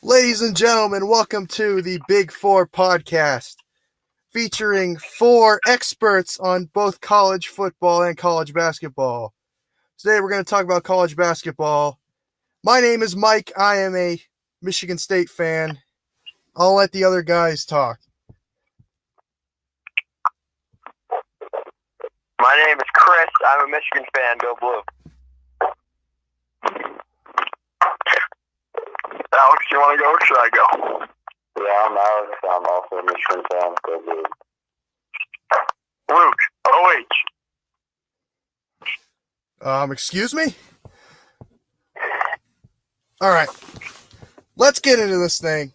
Ladies and gentlemen, welcome to the Big Four podcast, featuring four experts on both college football and college basketball. Today we're going to talk about college basketball. My name is Mike. I am a Michigan State fan. I'll let the other guys talk. My name is Chris. I'm a Michigan fan. Go Blue. Alex, you want to go or should I go? Yeah, I'm Alex. I'm also a Michigan fan. Go Blue. Luke, OH. Excuse me? All right. Let's get into this thing.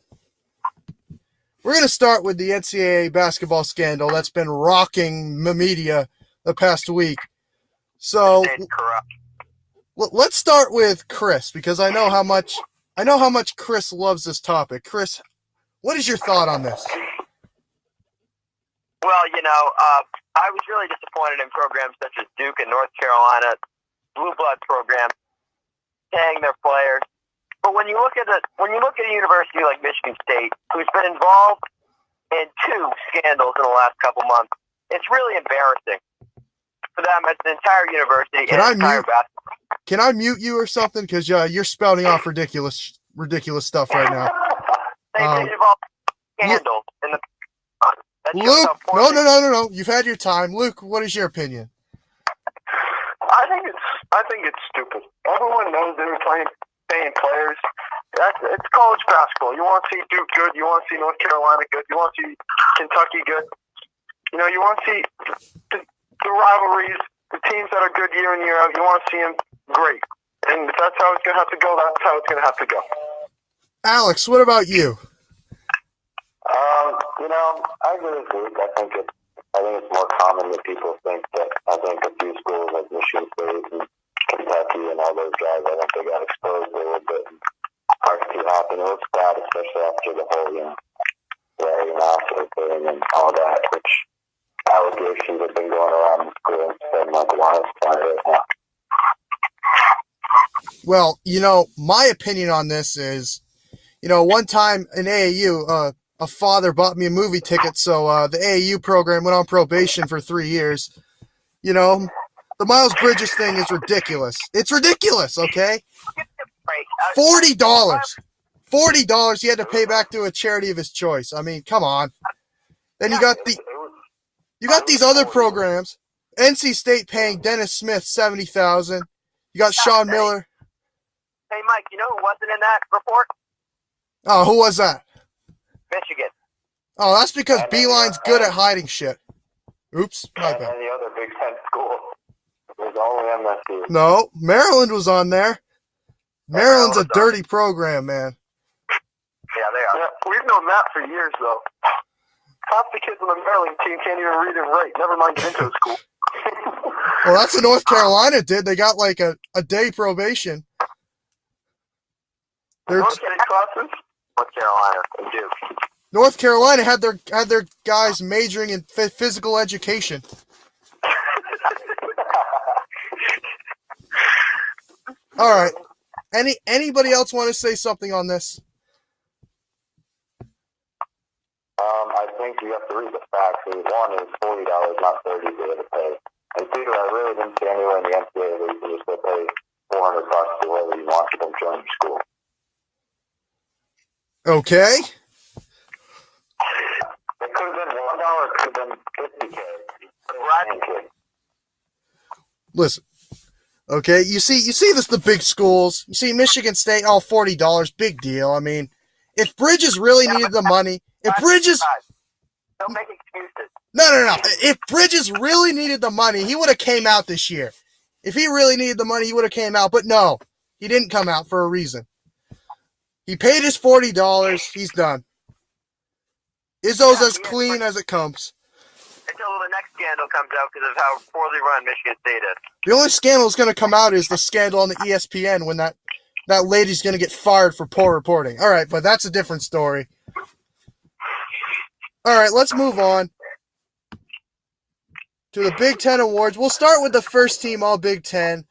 We're going to start with the NCAA basketball scandal that's been rocking the media the past week. So let's start with Chris, because I know how much Chris loves this topic. Chris, what is your thought on this? Well, I was really disappointed in programs such as Duke and North Carolina, blue blood programs, paying their players. But when you look at a university like Michigan State, who's been involved in two scandals in the last couple months, it's really embarrassing for them as an entire university basketball. Can I mute you or something? Because you're spouting off ridiculous stuff right now. They involved scandals in the. Luke, no. You've had your time. Luke, what is your opinion? I think it's stupid. Everyone knows they were paying players. It's college basketball. You want to see Duke good. You want to see North Carolina good. You want to see Kentucky good. You want to see the rivalries, the teams that are good year in, year out. You want to see them great. And if that's how it's going to have to go, that's how it's going to have to go. Alex, what about you? I agree with Luke. I think it's more common than people think. That I think a few schools like Michigan State and Kentucky and all those guys, I think they got exposed a little bit. Hard to happen. It was bad, especially after the whole, Larry Nassar thing and all that, which allegations have been going around the school and been like a wildfire right now. Well, my opinion on this is, one time in AAU, a father bought me a movie ticket, so the AAU program went on probation for 3 years. The Miles Bridges thing is ridiculous. It's ridiculous, okay? $40. $40 he had to pay back to a charity of his choice. I mean, come on. Then you got these other programs. NC State paying Dennis Smith $70,000. You got Sean Miller. Hey, Mike, you know who wasn't in that report? Oh, who was that? Michigan. Oh, that's because Beeline's good at hiding shit. Oops, my and bad. the other Big Ten school. It was only MSU. No, Maryland was on there. Maryland's a dirty program, man. Yeah, they are. Yeah, we've known that for years, though. Half the kids on the Maryland team can't even read and write. Never mind get into school. Well, that's what North Carolina did. They got like a day probation. North Carolina and Duke. North Carolina had their guys majoring in physical education. All right. Anybody else want to say something on this? I think you have to read the facts. One is $40, not $30 they had to pay. And two, I really didn't see anywhere in the NCAA where you can just go pay $400 to whoever you want to come join your school. Okay. It could have been $1, it could have been $50K. Right. Listen. Okay, you see this, the big schools. You see Michigan State, $40, big deal. I mean, if Bridges really needed the money, Don't make excuses. No. If Bridges really needed the money, he would have came out this year. If he really needed the money, he would have came out. But no, he didn't come out for a reason. He paid his $40. He's done. Izzo's as clean as it comes. Until the next scandal comes out because of how poorly run Michigan State is. The only scandal that's going to come out is the scandal on the ESPN when that lady's going to get fired for poor reporting. All right, but that's a different story. All right, let's move on to the Big Ten Awards. We'll start with the first team all Big Ten.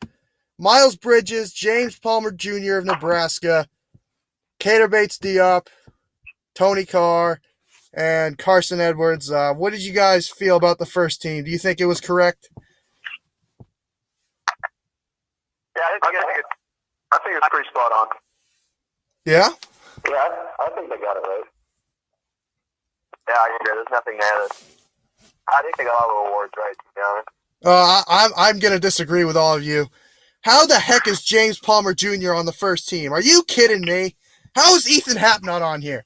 Miles Bridges, James Palmer Jr. of Nebraska. Kader Bates-Diop, Tony Carr, and Carson Edwards. What did you guys feel about the first team? Do you think it was correct? Yeah, I think it's pretty spot on. Yeah? Yeah, I think they got it right. Yeah, I agree. There's nothing there. I think they got all the awards right, to be honest. I'm going to disagree with all of you. How the heck is James Palmer Jr. on the first team? Are you kidding me? How is Ethan Happ not on here?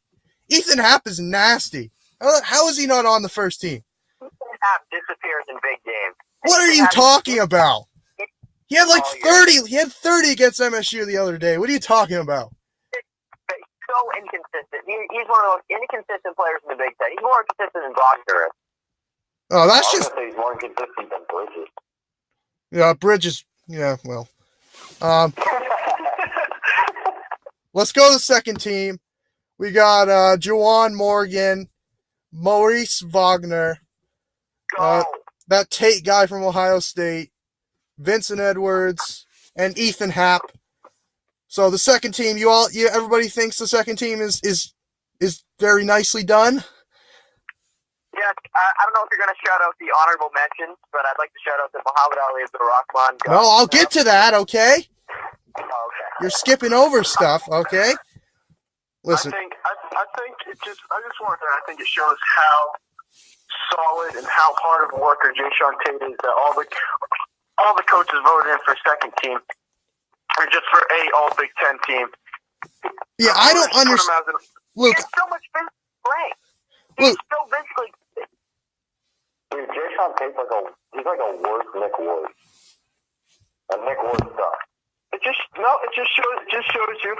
Ethan Happ is nasty. How is he not on the first team? Ethan Happ disappears in big games. What are you talking about? He had like 30. He had 30 against MSU the other day. What are you talking about? He's so inconsistent. He's one of the most inconsistent players in the Big Ten. He's more inconsistent than Wagner is. Oh, that's just. He's more inconsistent than Bridges. Yeah, Bridges. Yeah, well. Let's go to the second team. We got Juwan Morgan, Maurice Wagner, that Tate guy from Ohio State, Vincent Edwards, and Ethan Happ. So the second team, everybody thinks the second team is very nicely done. Yes, I don't know if you're going to shout out the honorable mentions, but I'd like to shout out to Muhammad Ali Abdul Rahman. No, I'll get to that, okay? Oh, okay. You're skipping over stuff, okay? Listen. I think it just I think it shows how solid and how hard of a worker Jay Sean Tate is that all the coaches voted in for second team. Or just for all Big Ten team. Yeah, I don't understand. Luke, he has so much physical play. Luke. He's so physically. Dude, Jay Sean Tate's he's like a worse Nick Ward. And Nick Ward sucks. It just shows you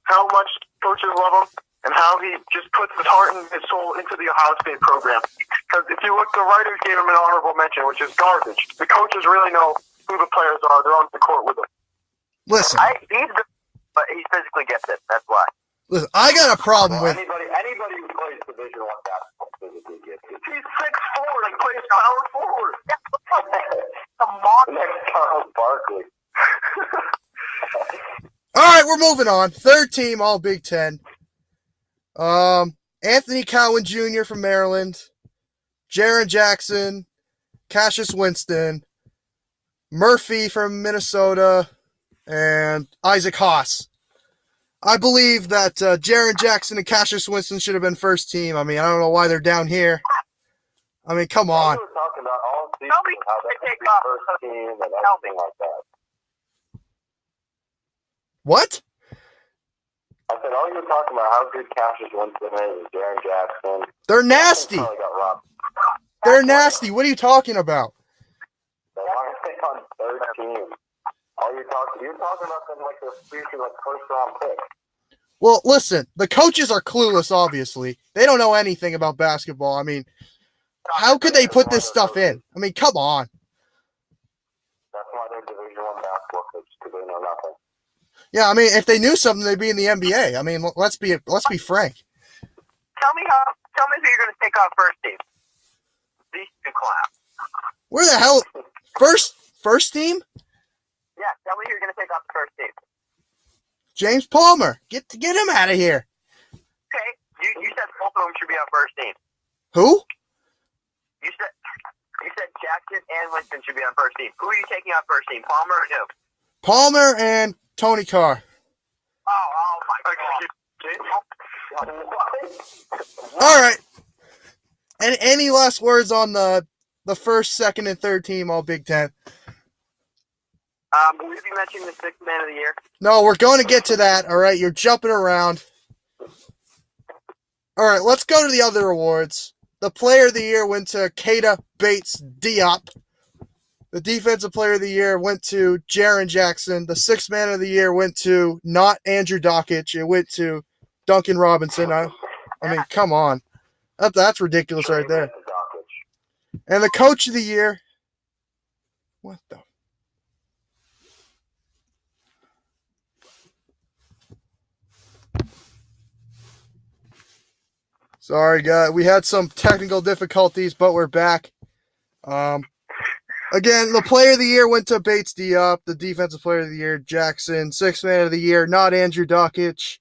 how much coaches love him and how he just puts his heart and his soul into the Ohio State program. Because if you look, the writers gave him an honorable mention, which is garbage. The coaches really know who the players are. They're on the court with him. Listen. He's good, but he physically gets it. That's why. Listen, I got a problem with anybody who plays Division I basketball physically gets it. He's 6'4" and plays power forward. A monster. Next Charles Barkley. All right, we're moving on. Third team, all Big Ten. Anthony Cowan Jr. from Maryland, Jaren Jackson, Cassius Winston, Murphy from Minnesota, and Isaac Haas. I believe that Jaren Jackson and Cassius Winston should have been first team. I mean, I don't know why they're down here. I mean, come on. We were talking about all season Tell me how they take could be off. first team and Tell me. everything like that. What? I said, all you were talking about how good Cassius Winston is and Jaren Jackson. They're nasty. Probably got robbed. They're nasty. What are you talking about? They want to pick on third team. You're talking about them like they're future like first round pick. Well, listen, the coaches are clueless, obviously. They don't know anything about basketball. I mean, how could they put this stuff in? I mean, come on. That's why they're Division I basketball coaches, because they know nothing. Yeah, I mean, if they knew something, they'd be in the NBA. I mean, let's be frank. Tell me who you're going to take off first team. These two clowns. Where the hell? First team? Yeah, tell me who you're going to take off the first team. James Palmer. Get him out of here. Okay, you said both of them should be on first team. Who? You said Jackson and Winston should be on first team. Who are you taking off first team, Palmer or who? Palmer and Tony Carr. Oh my God. All right. And any last words on the first, second, and third team, all Big Ten? Will you be mentioning the sixth man of the year? No, we're going to get to that. All right, you're jumping around. All right, let's go to the other awards. The player of the year went to Kader Bates-Diop. The defensive player of the year went to Jaren Jackson. The sixth man of the year went to not Andrew Dockich. It went to Duncan Robinson. I mean, come on. That's ridiculous right there. And the coach of the year, what the? Sorry, guys. We had some technical difficulties, but we're back. Again, the player of the year went to Bates-Diop. The defensive player of the year, Jackson. Sixth man of the year, not Andrew Dockich.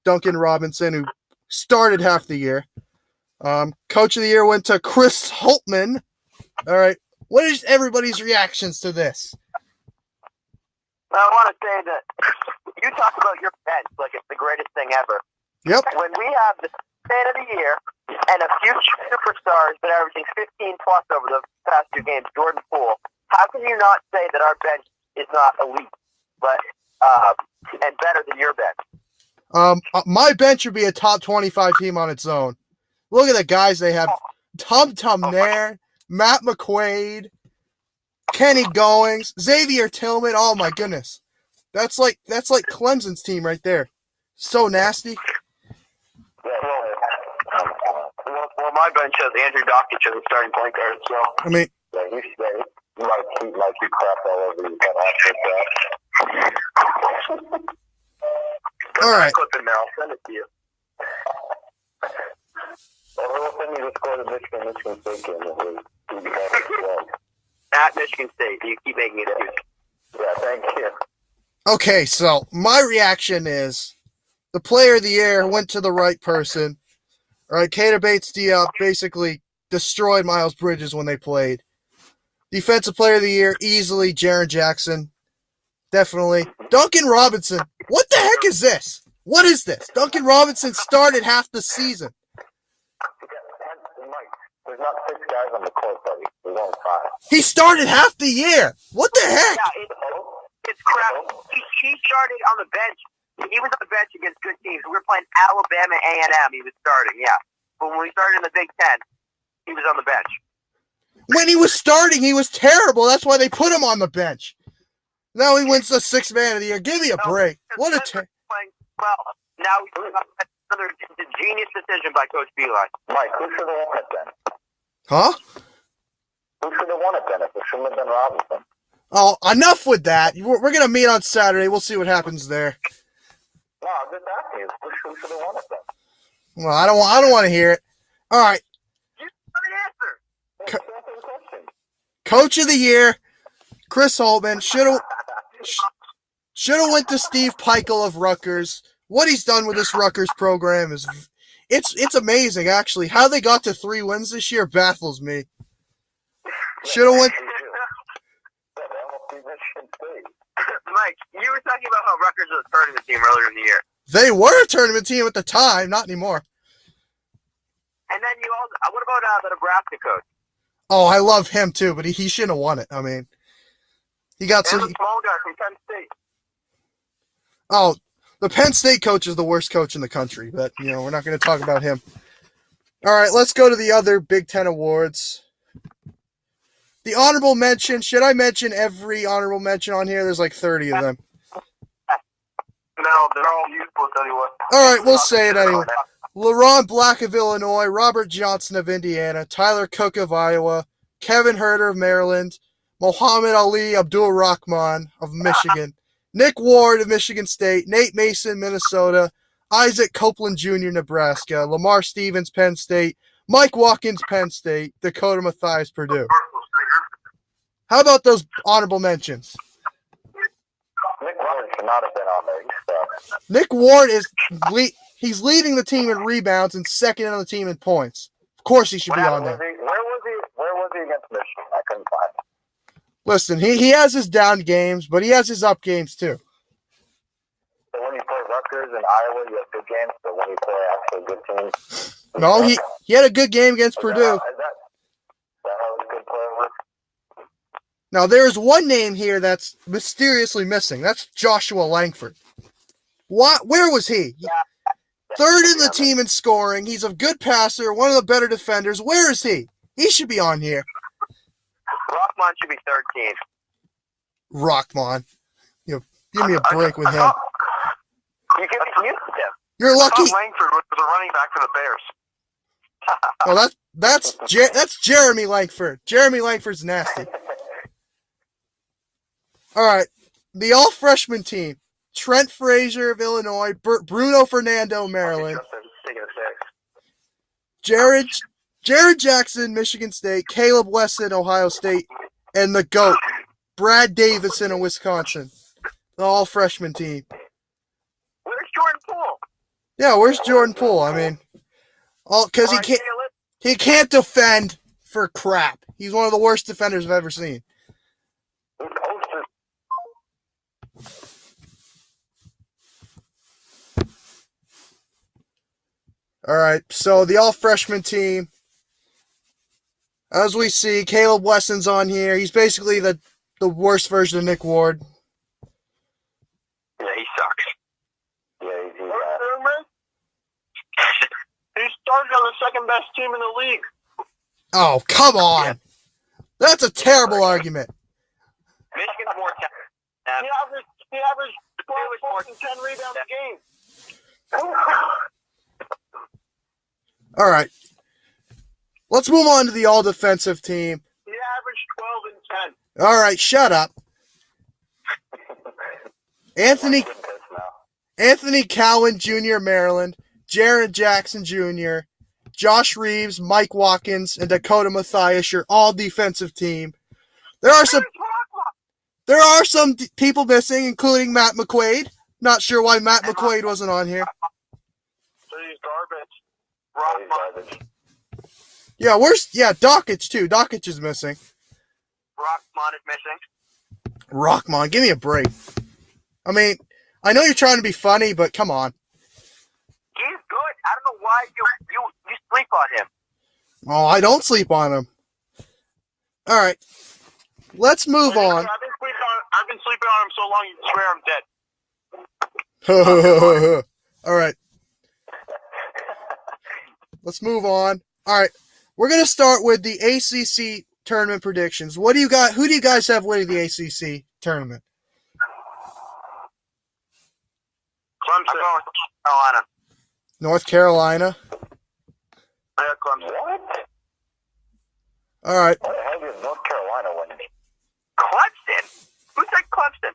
Duncan Robinson, who started half the year. Coach of the year went to Chris Holtmann. All right. What is everybody's reactions to this? I want to say that you talk about your bench like it's the greatest thing ever. Yep. When we have the man of the year and a few superstars that are averaging 15 plus over the past 2 games, Jordan Poole, how can you not say that our bench is not elite, but and better than your bench? My bench would be a top 25 team on its own. Look at the guys they have: Tum Nair, Matt McQuaid, Kenny Goings, Xavier Tillman. Oh my goodness, that's like Clemson's team right there. So nasty. Well, my bench has Andrew Dockich as a starting point guard. So I mean, you might be crap all over you. all right. Clip in there. I'll send it to you. Well, send me the score to Michigan State game. At Michigan State, you keep making it up. Yeah, thank you. Okay, so my reaction is the player of the year went to the right person. All right, Keita Bates-Diop basically destroyed Miles Bridges when they played. Defensive player of the year, easily Jaren Jackson. Definitely. Duncan Robinson. What the heck is this? What is this? Duncan Robinson started half the season. Mike, there's not 6 guys on the court, buddy. There's only 5. He started half the year. What the heck? Yeah, it's crap. He started on the bench. He was on the bench against good teams. We were playing Alabama A&M. He was starting, yeah. But when we started in the Big Ten, he was on the bench. When he was starting, he was terrible. That's why they put him on the bench. Now he wins the 6th man of the year. Give me a break. What a well, now another genius decision by Coach Beeline. Mike, who should have won it then? Huh? Who should have won it then if it shouldn't have been Robinson? Oh, enough with that. We're going to meet on Saturday. We'll see what happens there. No, I'm just asking. Who should have won it then? Well, I don't want to hear it. All right. You have an answer. Coach of the year, Chris Holtmann. Should have went to Steve Peichel of Rutgers. What he's done with this Rutgers program is it's amazing, actually. How they got to 3 wins this year baffles me. Should have went. Mike, you were talking about how Rutgers was a tournament team earlier in the year. They were a tournament team at the time, not anymore. And then you also, what about the Nebraska coach? Oh, I love him too, but he shouldn't have won it. I mean, he got some. some. The small guy from Penn State. Oh, the Penn State coach is the worst coach in the country, but we're not going to talk about him. All right, let's go to the other Big Ten awards. The honorable mention. Should I mention every honorable mention on here? There's like 30 of them. No, they're all useful, tell you what. All right, we'll say it anyway. LaRon Black of Illinois, Robert Johnson of Indiana, Tyler Cook of Iowa, Kevin Herter of Maryland, Mohammed Ali Abdul-Rahman of Michigan, Nick Ward of Michigan State, Nate Mason, Minnesota, Isaac Copeland Jr., Nebraska, Lamar Stevens, Penn State, Mike Watkins, Penn State, Dakota Mathias, Purdue. How about those honorable mentions? Nick Ward should not have been on there. Nick Ward he's leading the team in rebounds and second on the team in points. Of course he should be on there. Where was he against Michigan? I couldn't find him. Listen, he has his down games, but he has his up games too. So when you play Rutgers and Iowa, you have good games, but when you play actually good teams... No, he had a good game against Purdue. Is that how he's a good player? Now, there's one name here that's mysteriously missing. That's Joshua Langford. Where was he? Third in the team in scoring. He's a good passer, one of the better defenders. Where is he? He should be on here. Rockman should be 13. Rockman. Give me a break with him. You can be used to him. You're lucky. Langford was a running back for the Bears. Oh, that's Jeremy Langford. Jeremy Langford's nasty. All right, the all-freshman team. Trent Frazier of Illinois, Bruno Fernando, Maryland, Jared Jackson, Michigan State, Caleb Wesson, Ohio State, and the GOAT, Brad Davison of Wisconsin. The all-freshman team. Where's Jordan Poole? Yeah, where's Jordan Poole? I mean, because he can't defend for crap. He's one of the worst defenders I've ever seen. All right, so the all-freshman team, as we see, Caleb Wesson's on here. He's basically the worst version of Nick Ward. Yeah, he sucks. Yeah, he's He started on the second best team in the league. Oh, come on. Yeah. That's a terrible argument. Michigan's more talented. He averaged 12 points and 10 rebounds a game. All right. Let's move on to the all-defensive team. He averaged 12 and 10. All right, shut up. Anthony Cowan Jr., Maryland, Jaron Jackson Jr., Josh Reeves, Mike Watkins, and Dakota Mathias, your all-defensive team. There are some people missing, including Matt McQuaid. Not sure why Matt McQuaid wasn't on here. He's garbage. Dockage too. Dockage is missing. Rockmon is missing. Rockmon, give me a break. I mean, I know you're trying to be funny, but come on. He's good. I don't know why you sleep on him. Oh, I don't sleep on him. All right. Let's move on. I've been sleeping on him so long you swear I'm dead. All right. Let's move on. All right. We're going to start with the ACC tournament predictions. Who do you guys have winning the ACC tournament? Clemson. Carolina. North Carolina. I got Clemson. What? All right. What the hell is North Carolina winning? Clemson? Who said Clemson?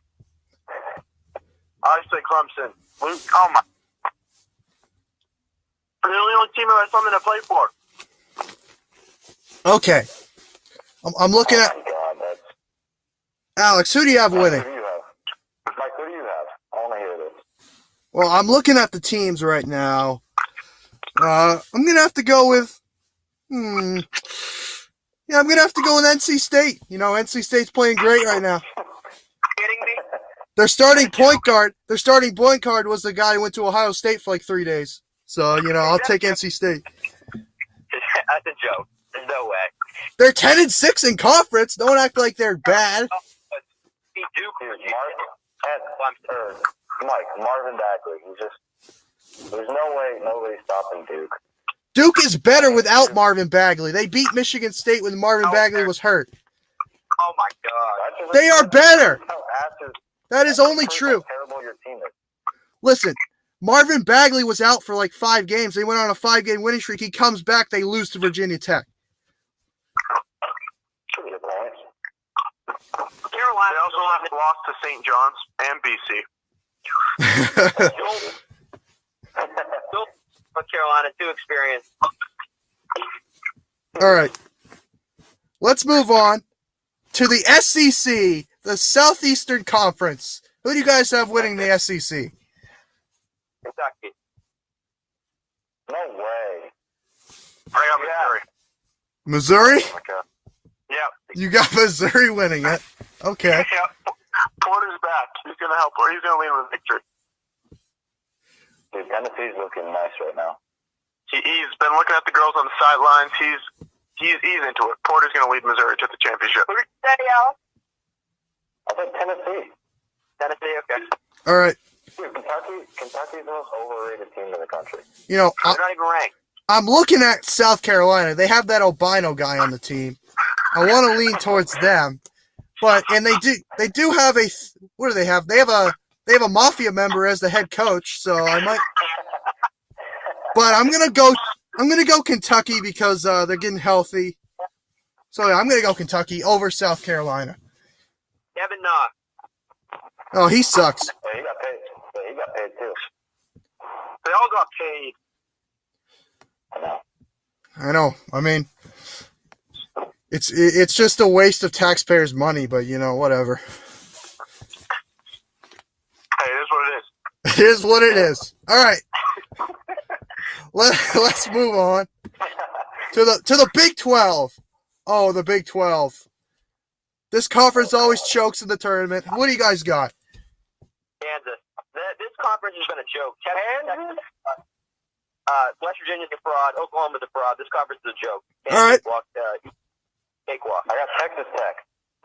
I say Clemson. Oh my. They're the only team that has something to play for. Okay. I'm looking at... God, Alex, who do you have winning? Who do you have? Mike, who do you have? I want to hear this. Well, I'm looking at the teams right now. I'm going to have to go with... I'm going to have to go with NC State. You know, NC State's playing great right now. Kidding me? Their starting point guard was the guy who went to Ohio State for like 3 days. So, you know, I'll take NC State. That's a joke. There's no way. They're 10-6 in conference. Don't act like they're bad. Mike, Marvin Bagley. There's no way nobody's stopping Duke. Duke is better without Marvin Bagley. They beat Michigan State when Marvin Bagley was hurt. Oh my God. They are better. That is only true. Terrible your team is. Listen, Marvin Bagley was out for like 5 games. They went on a 5-game winning streak. He comes back. They lose to Virginia Tech. Carolina. They also have lost to St. John's and BC. North Carolina, too experienced. All right. Let's move on to the SEC, the Southeastern Conference. Who do you guys have winning the SEC? Kentucky. No way. I got Missouri? Missouri. Yeah. You got Missouri winning it. Okay. Yeah. Porter's back. He's going to help her. He's going to lead with victory. Dude, Tennessee's looking nice right now. He's been looking at the girls on the sidelines. He's into it. Porter's going to lead Missouri to the championship. Who did you say, Al? I said Tennessee. Tennessee, okay. All right. Dude, Kentucky's the most overrated team in the country. You know, they're not even ranked. I'm looking at South Carolina. They have that albino guy on the team. I want to lean towards them. And they do have a what do they have? They have a mafia member as the head coach, so I might. But I'm gonna go Kentucky because they're getting healthy. So yeah, I'm gonna go Kentucky over South Carolina. Kevin Knox. Oh, he sucks. Yeah, he got paid. Yeah, he got paid too. They all got paid. I know. I mean, it's just a waste of taxpayers' money, but you know, whatever. Hey, it is what it is. It is what it is. All right. Let's move on to the Big 12. Oh, the Big 12. This conference always chokes in the tournament. What do you guys got? Kansas. This conference has been a joke. Texas, West Virginia's a fraud. Oklahoma's a fraud. This conference is a joke. All right. Cakewalk. I got Texas Tech.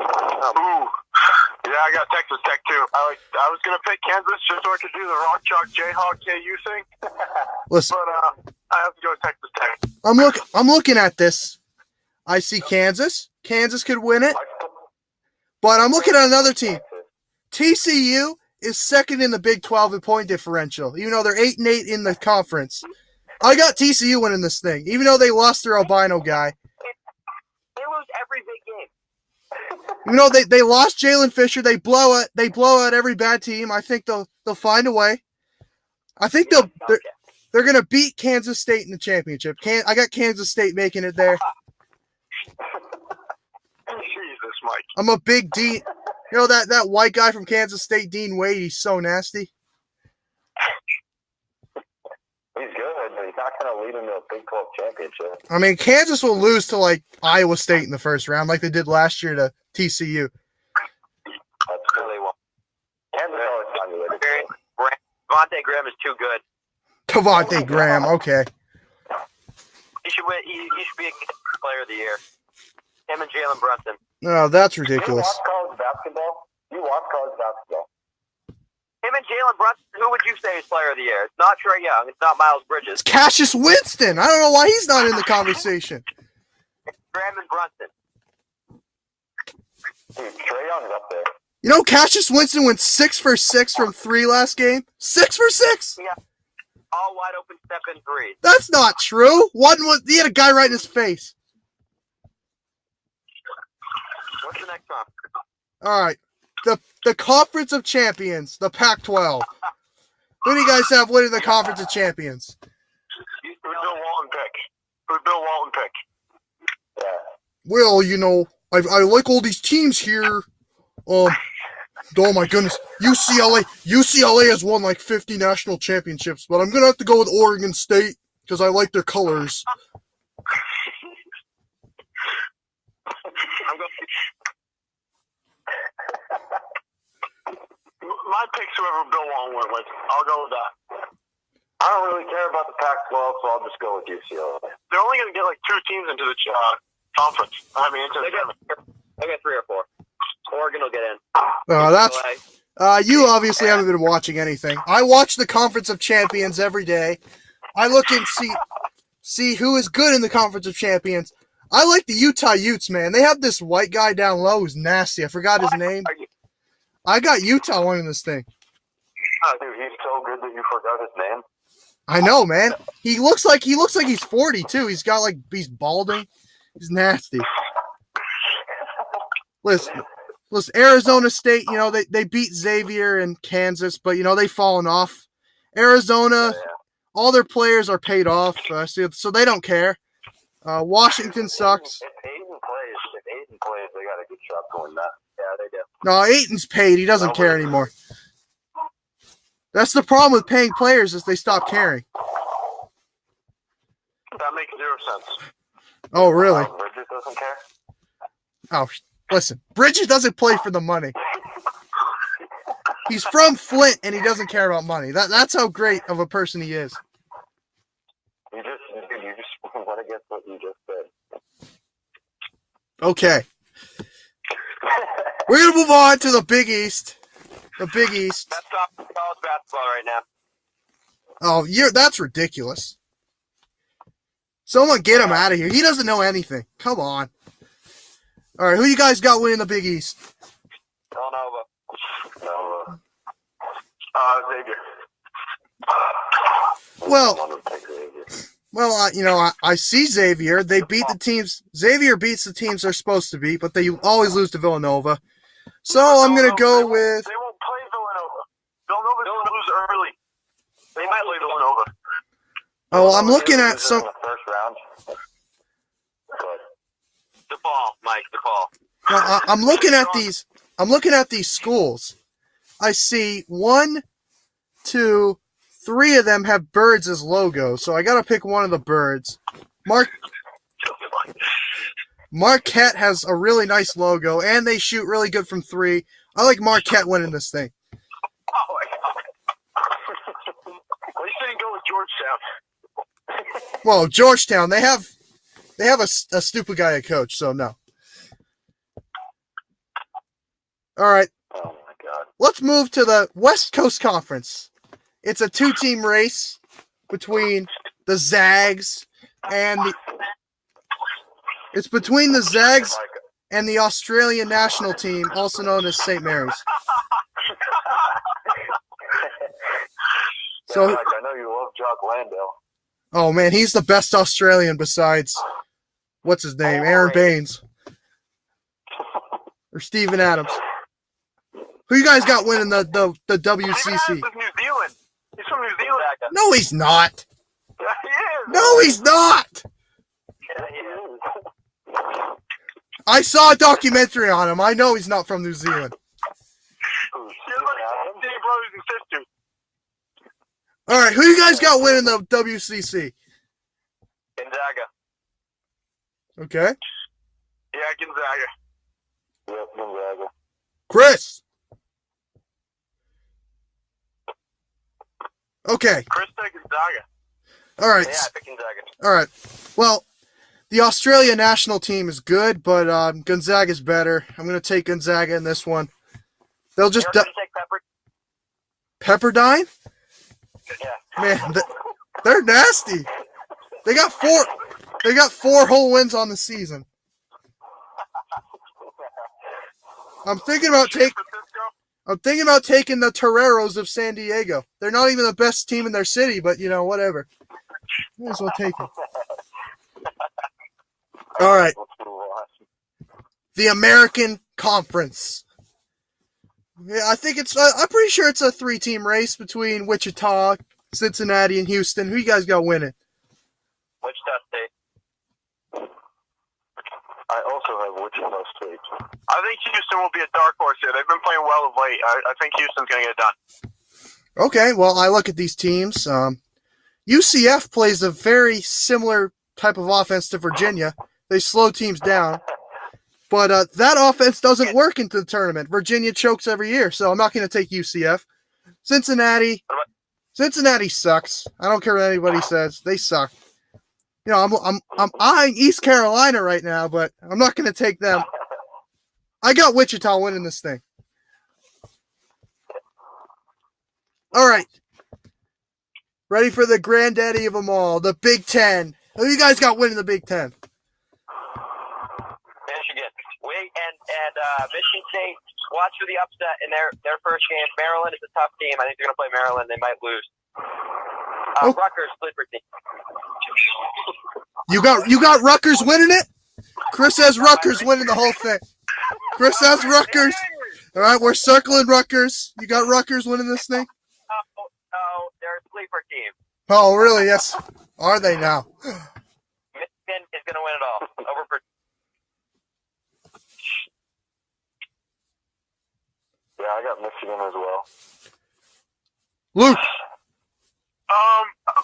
Ooh. Yeah, I got Texas Tech too. I was gonna pick Kansas just so I could do the Rock Chalk Jayhawk KU thing. Listen, But I have to go with Texas Tech. I'm looking at this. I see Kansas. Kansas could win it. But I'm looking at another team. TCU is second in the Big 12 in point differential, even though they're 8-8 in the conference. I got TCU winning this thing, even though they lost their albino guy. They lose every big game. You know, they lost Jalen Fisher. They blow out every bad team. I think they'll find a way. I think they're gonna beat Kansas State in the championship. I got Kansas State making it there. Jesus, Mike. I'm a big Dean. You know that white guy from Kansas State, Dean Wade. He's so nasty. He's good, but he's not going to lead him to a Big 12 championship. I mean, Kansas will lose to like Iowa State in the first round, like they did last year to TCU. That's really well. Kansas always finds a way to do it. Devontae Graham is too good. Devontae Graham, okay. He should win. He should be a player of the year. Him and Jalen Brunson. No, that's You ridiculous. watch college basketball? Him and Jalen Brunson. Who would you say is player of the year? It's not Trae Young. It's not Miles Bridges. It's Cassius Winston. I don't know why he's not in the conversation. It's Graham and Brunson. Dude, Trae Young's up there. You know, Cassius Winston went 6 for 6 from 3 last game. 6 for 6. Yeah. All wide open step in threes. That's not true. He had a guy right in his face. What's the next one? All right, the Conference of Champions, the Pac-12. Who do you guys have winning the Conference of Champions? Who's Bill Walton pick? Yeah. Well, you know, I like all these teams here. Oh my goodness, UCLA has won like 50 national championships, but I'm gonna have to go with Oregon State because I like their colors. I'm going. My pick's whoever Bill Walton went with. I'll go with that. I don't really care about the Pac-12, so I'll just go with UCLA. They're only going to get like 2 teams into the conference. I mean, into the tournament. I got 3 or 4. Oregon will get in. You obviously haven't been watching anything. I watch the Conference of Champions every day. I look and see who is good in the Conference of Champions. I like the Utah Utes, man. They have this white guy down low who's nasty. I forgot his name. I got Utah winning this thing. Oh, dude, he's so good that you forgot his name. I know, man. He looks like he's 40 too. He's balding. He's nasty. Listen, Arizona State, you know, they beat Xavier and Kansas, but you know they've fallen off. Arizona, all their players are paid off, so they don't care. Washington sucks. If Aiden plays, they got a good shot to win that. Yeah, they do. No, Aiton's paid. He doesn't care anymore. That's the problem with paying players is they stop caring. That makes 0 sense. Oh, really? Bridges doesn't care? Oh, listen. Bridges doesn't play for the money. He's from Flint, and he doesn't care about money. That's how great of a person he is. You just went against what you just said. Okay. We're going to move on to the Big East. The Big East. That's top college basketball right now. Oh, that's ridiculous. Someone get him out of here. He doesn't know anything. Come on. All right, who you guys got winning the Big East? Villanova. Xavier. Well, you know, I see Xavier. They beat the teams. Xavier beats the teams they're supposed to beat, but they always lose to Villanova. So I'm going to go with... They won't play Villanova. Villanova's going to lose early. They might play Villanova. Oh, I'm looking at some... In the first round. DePaul, Mike, DePaul. No, I'm looking at these. I'm looking at these schools. I see 1, 2, 3 of them have birds as logos, so I got to pick one of the birds. Marquette has a really nice logo, and they shoot really good from 3. I like Marquette winning this thing. Oh my God. At least they didn't go with Georgetown. Well, Georgetown, they have a stupid guy at coach, so no. All right. Oh my God. Let's move to the West Coast Conference. It's a 2-team race between the Zags and it's between the Zags and the Australian national team, also known as St. Mary's. So I know you love Jock Landale. Oh man, he's the best Australian besides what's his name, Aaron Baines or Steven Adams. Who you guys got winning the WCC? Steven Adams is New Zealand. He's from New Zealand. No, he's not. Yeah, he is. No, he's not. Yeah, he is. I saw a documentary on him. I know he's not from New Zealand. You're like Steve brothers and sisters. All right, who you guys got winning the WCC? Gonzaga. Okay. Yeah, Gonzaga. Yep, Gonzaga. Chris. Okay. Krista Gonzaga. All right. Yeah, I picked Gonzaga. All right. Well, the Australia national team is good, but Gonzaga's better. I'm going to take Gonzaga in this one. They'll just You're going to take Pepper? Pepperdine? Yeah. Man, they're nasty. They got 4 whole wins on the season. I'm thinking about taking the Toreros of San Diego. They're not even the best team in their city, but you know, whatever. Might as well take it. All right. The American Conference. Yeah, I think I'm pretty sure it's a 3-team race between Wichita, Cincinnati, and Houston. Who you guys got winning? Wichita State. I also have Wichita State. I think Houston will be a dark horse here. They've been playing well of late. I think Houston's going to get it done. Okay, well, I look at these teams. UCF plays a very similar type of offense to Virginia. They slow teams down. But that offense doesn't work into the tournament. Virginia chokes every year, so I'm not going to take UCF. Cincinnati sucks. I don't care what anybody says. They suck. You know, I'm eyeing East Carolina right now, but I'm not going to take them. I got Wichita winning this thing. All right. Ready for the granddaddy of them all, the Big Ten. Who you guys got winning the Big Ten? Michigan. And Michigan State, watch for the upset in their first game. Maryland is a tough team. I think they're going to play Maryland. They might lose. Rutgers, sleeper team. You got Rutgers winning it? Chris has Rutgers winning the whole thing. Chris has Rutgers. All right, we're circling Rutgers. You got Rutgers winning this thing? Oh, they're a sleeper team. Oh, really? Yes. Are they now? Michigan is going to win it all. Over Purdue. Yeah, I got Michigan as well. Luke.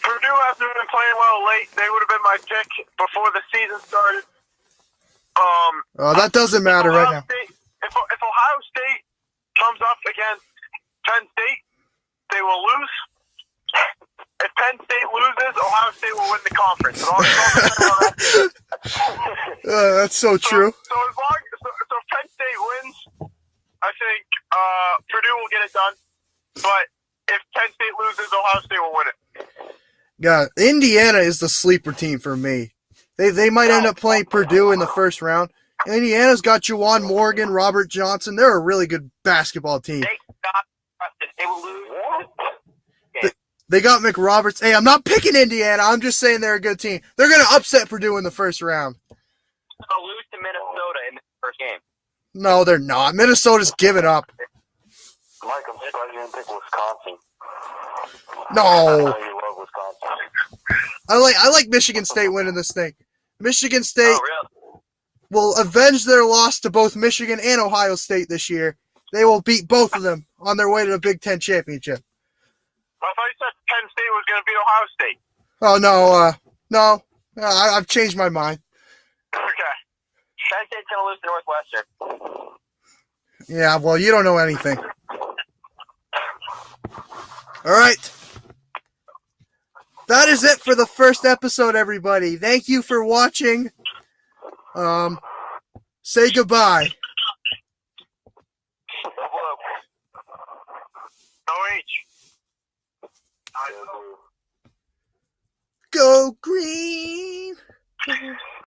Purdue hasn't been playing well late. They would have been my pick before the season started. That doesn't matter right now. If Ohio State comes up against Penn State, they will lose. If Penn State loses, Ohio State will win the conference. That's so true. So if Penn State wins, I think Purdue will get it done. But if Penn State loses, Ohio State will win it. God, Indiana is the sleeper team for me. They might end up playing Purdue in the first round. Indiana's got Juwan Morgan, Robert Johnson. They're a really good basketball team. They will lose. They got McRoberts. Hey, I'm not picking Indiana. I'm just saying they're a good team. They're going to upset Purdue in the first round. They'll lose to Minnesota in the first game. No, they're not. Minnesota's given up. Mike, I'm surprised you didn't pick Wisconsin. No. I know you love Wisconsin. I like Michigan State winning this thing. Michigan State Really? will avenge their loss to both Michigan and Ohio State this year. They will beat both of them on their way to the Big Ten championship. I thought you said Penn State was going to beat Ohio State. Oh, no. No. I've changed my mind. Okay. Penn State's going to lose to Northwestern. Yeah, well, you don't know anything. All right. That is it for the first episode, everybody. Thank you for watching. Say goodbye. OH. Go Green!